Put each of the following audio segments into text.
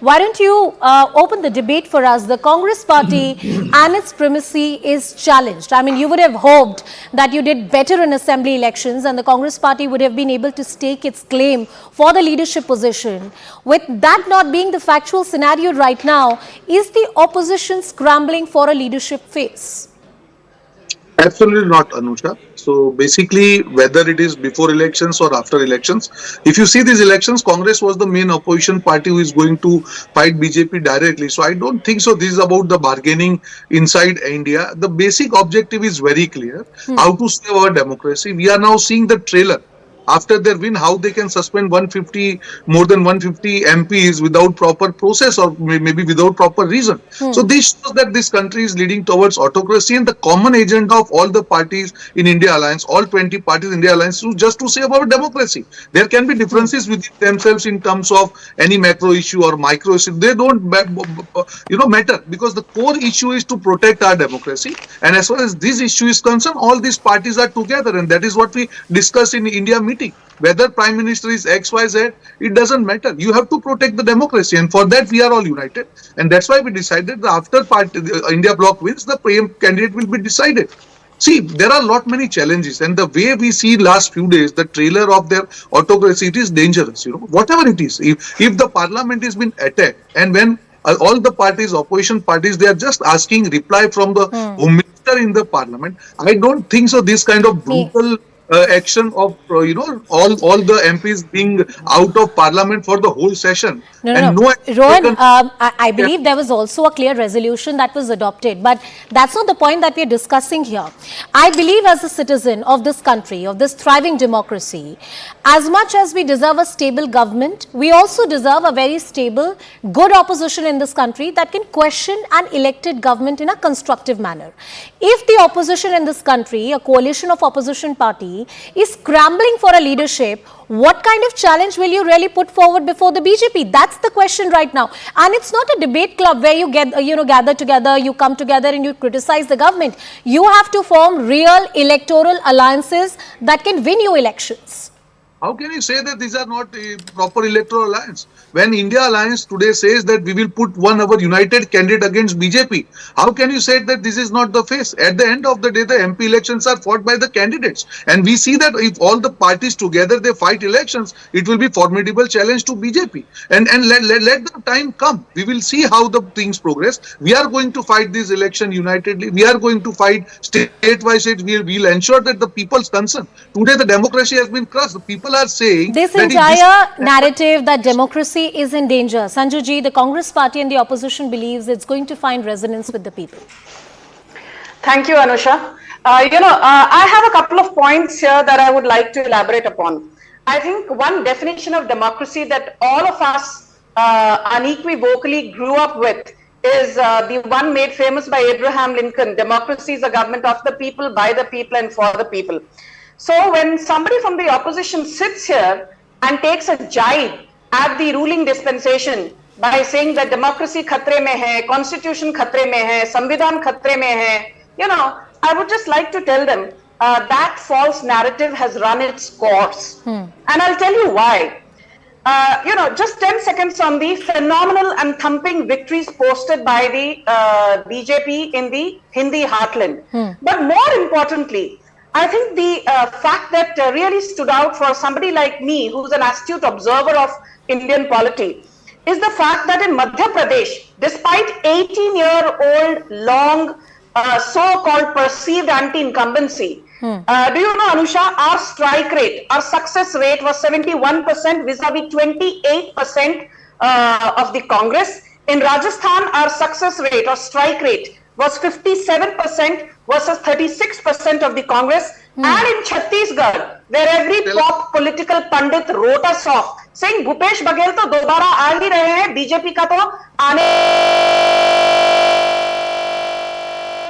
why don't you open the debate for us? The Congress party and its primacy is challenged. I mean, you would have hoped that you did better in assembly elections and the Congress party would have been able to stake its claim for the leadership position. With that not being the factual scenario right now, is the opposition scrambling for a leadership phase? Absolutely not, Anusha. So basically, whether it is before elections or after elections, if you see these elections, Congress was the main opposition party who is going to fight BJP directly. So I don't think so. This is about the bargaining inside India. The basic objective is very clear: how to save our democracy. We are now seeing the trailer. After their win, how they can suspend more than 150 MPs without proper process or maybe without proper reason. So this shows that this country is leading towards autocracy, and the common agenda of all the parties in India Alliance, all 20 parties in India Alliance, is just to save our democracy. There can be differences within themselves in terms of any macro issue or micro issue. They don't matter, because the core issue is to protect our democracy. And as far as this issue is concerned, all these parties are together, and that is what we discussed in India meeting. Whether Prime Minister is X, Y, Z, it doesn't matter. You have to protect the democracy, and for that we are all united. And that's why we decided that after India bloc wins, the PM candidate will be decided. See, there are many challenges, and the way we see last few days, the trailer of their autocracy, it is dangerous. Whatever it is, if the parliament has been attacked, and when all the parties, opposition parties, they are just asking reply from the home minister in the parliament, I don't think so. This kind of brutal action of all the MPs being out of parliament for the whole session. Rohan, I believe there was also a clear resolution that was adopted, but that's not the point that we're discussing here. I believe as a citizen of this country, of this thriving democracy, as much as we deserve a stable government, we also deserve a very stable, good opposition in this country that can question an elected government in a constructive manner. If the opposition in this country, a coalition of opposition party, is scrambling for a leadership, what kind of challenge will you really put forward before the BJP? That's the question right now. And it's not a debate club where you gather together, you come together and you criticize the government. You have to form real electoral alliances that can win you elections. How can you say that these are not a proper electoral alliance? When India Alliance today says that we will put our united candidate against BJP, how can you say that this is not the face? At the end of the day, the MP elections are fought by the candidates. And we see that if all the parties together, they fight elections, it will be formidable challenge to BJP. And let the time come. We will see how the things progress. We are going to fight this election unitedly. We are going to fight state by state. We will ensure that the people's concern. Today, the democracy has been crushed. The people are saying this entire narrative that democracy is in danger. Sanju ji, the Congress party and the opposition believes it's going to find resonance with the people. Thank you, Anusha. I have a couple of points here that I would like to elaborate upon. I think one definition of democracy that all of us unequivocally grew up with is the one made famous by Abraham Lincoln: democracy is a government of the people, by the people, and for the people. So when somebody from the opposition sits here and takes a jibe at the ruling dispensation by saying that democracy khatre mein hai, constitution khatre mein hai, samvidhan khatre mein hai, I would just like to tell them that false narrative has run its course. And I'll tell you why. Just 10 seconds on the phenomenal and thumping victories posted by the BJP in the Hindi heartland. But more importantly, I think the fact that really stood out for somebody like me, who's an astute observer of Indian polity, is the fact that in Madhya Pradesh, despite 18-year-old long so-called perceived anti-incumbency, do you know, Anusha, our strike rate, our success rate was 71% vis-a-vis 28% of the Congress. In Rajasthan, our success rate or strike rate was 57% versus 36% of the Congress. And in Chhattisgarh, where every pop political pundit wrote us off, saying Bhupesh Baghel to dobara aa hi rahe hain, BJP ka to aane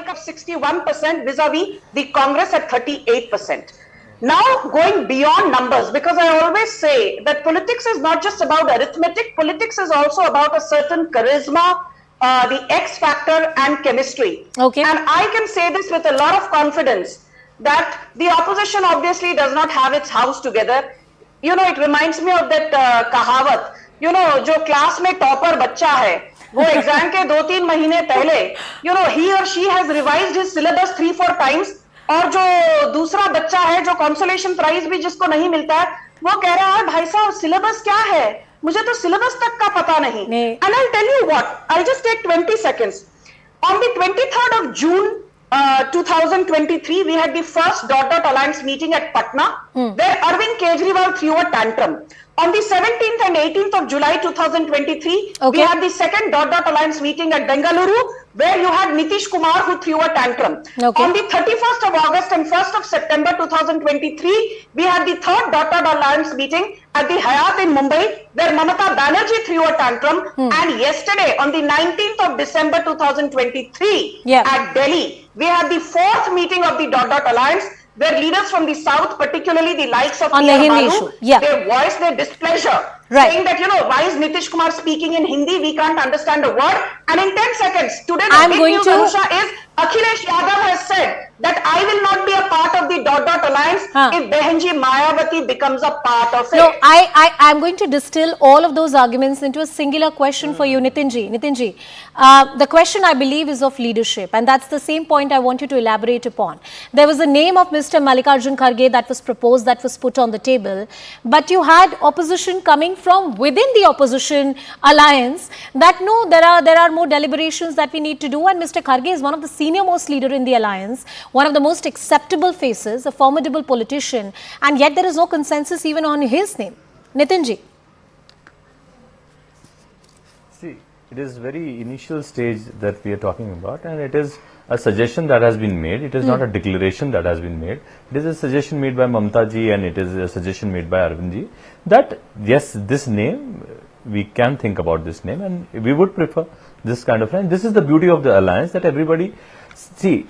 of 61% vis-a-vis the Congress at 38%. Now, going beyond numbers, because I always say that politics is not just about arithmetic, politics is also about a certain charisma, the X factor and chemistry. Okay. And I can say this with a lot of confidence that the opposition obviously does not have its house together. It reminds me of that kahavat जो class में topper बच्चा है, वो exam के 2-3 महीने पहले, he or she has revised his syllabus 3-4 times, और जो दूसरा बच्चा है जो कंसोलेशन प्राइज भी जिसको नहीं मिलता है, वो कह रहा है भाई साहब सिलेबस क्या है, मुझे तो सिलेबस तक का पता नहीं. And I'll tell you what, I'll just take 20 seconds. On the 23rd of June 2023, we had the first Alliance meeting at Patna, where Arvind Kejriwal threw a tantrum. On the 17th and 18th of July 2023, we had the second Alliance meeting at Bengaluru, where you had Nitish Kumar who threw a tantrum. On the 31st of August and 1st of September 2023, we had the third Alliance meeting at the Hyatt in Mumbai, where Mamata Banerjee threw a tantrum. And yesterday, on the 19th of December 2023, at Delhi, we had the fourth meeting of the Alliance, where leaders from the south, particularly the likes of Babu, they voiced their displeasure, saying that, why is Nitish Kumar speaking in Hindi? We can't understand a word. And in 10 seconds, today the big news, Anusha, is Akhilesh Yadav has said that I will not be a part of the Alliance if Behenji Mayawati becomes a part of it. No, I'm going to distill all of those arguments into a singular question for you, Nitinji. Nitinji, the question I believe is of leadership, and that's the same point I want you to elaborate upon. There was a name of Mr. Malikarjun Kharge that was proposed, that was put on the table, but you had opposition coming from within the opposition alliance that no, there are more deliberations that we need to do, and Mr. Kharge is one of the senior most leader in the alliance, one of the most acceptable faces, a formidable politician, and yet there is no consensus even on his name. Nitinji. See, it is very initial stage that we are talking about, and it is a suggestion that has been made. It is not a declaration that has been made. It is a suggestion made by Mamta ji, and it is a suggestion made by Arvind ji, that yes, this name, we can think about this name, and we would prefer this kind of name. This is the beauty of the alliance, that everybody, see,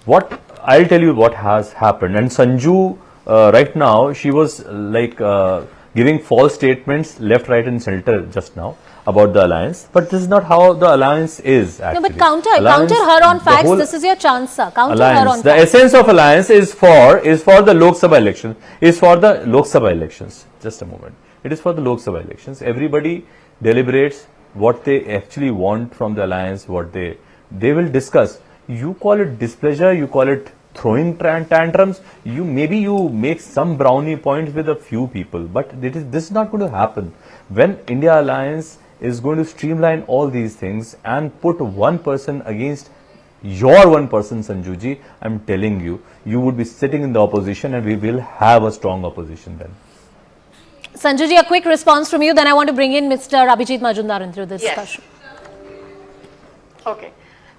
what I'll tell you what has happened. And Sanju, right now, she was like giving false statements left, right and center just now about the alliance, but this is not how the alliance is actually. No, but counter her on facts. This is your chance, sir. Counter alliance, her on the facts. essence of alliance is for the Lok Sabha election, Just a moment. It is for the Lok Sabha elections. Everybody deliberates what they actually want from the alliance, what they will discuss. You call it displeasure, you call it throwing tantrums, you make some brownie points with a few people, but this is not going to happen. When India Alliance is going to streamline all these things and put one person against your one person, Sanjuji, I'm telling you, you would be sitting in the opposition, and we will have a strong opposition then. Sanjuji, a quick response from you, then I want to bring in Mr. Abhijit Majumdar through this discussion. Okay.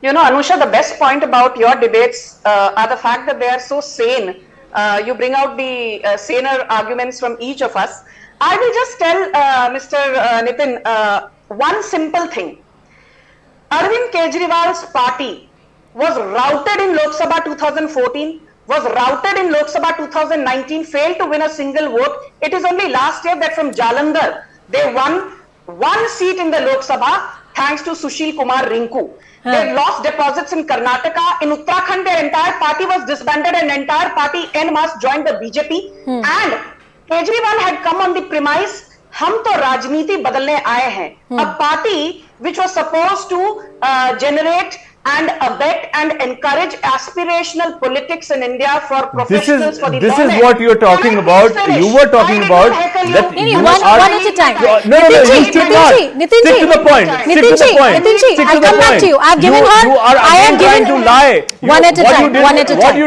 Anusha, the best point about your debates are the fact that they are so sane. You bring out the saner arguments from each of us. I will just tell Mr. Nitin one simple thing. Arvind Kejriwal's party was routed in Lok Sabha 2014, was routed in Lok Sabha 2019, failed to win a single vote. It is only last year that from Jalandhar, they won one seat in the Lok Sabha thanks to Sushil Kumar Rinku. They lost deposits in Karnataka. In Uttarakhand, their entire party was disbanded and entire party en masse joined the BJP. And Kejriwal had come on the premise, hum to rajniti badalne aaye hain. A party which was supposed to generate and abet and encourage aspirational politics in India for professionals, for the This learned. is what you are talking about. You were talking about that one at a time. No, you should not. Stick to the point. Nitinji, I'll come back to you. I am giving you are again trying to lie. one at a time.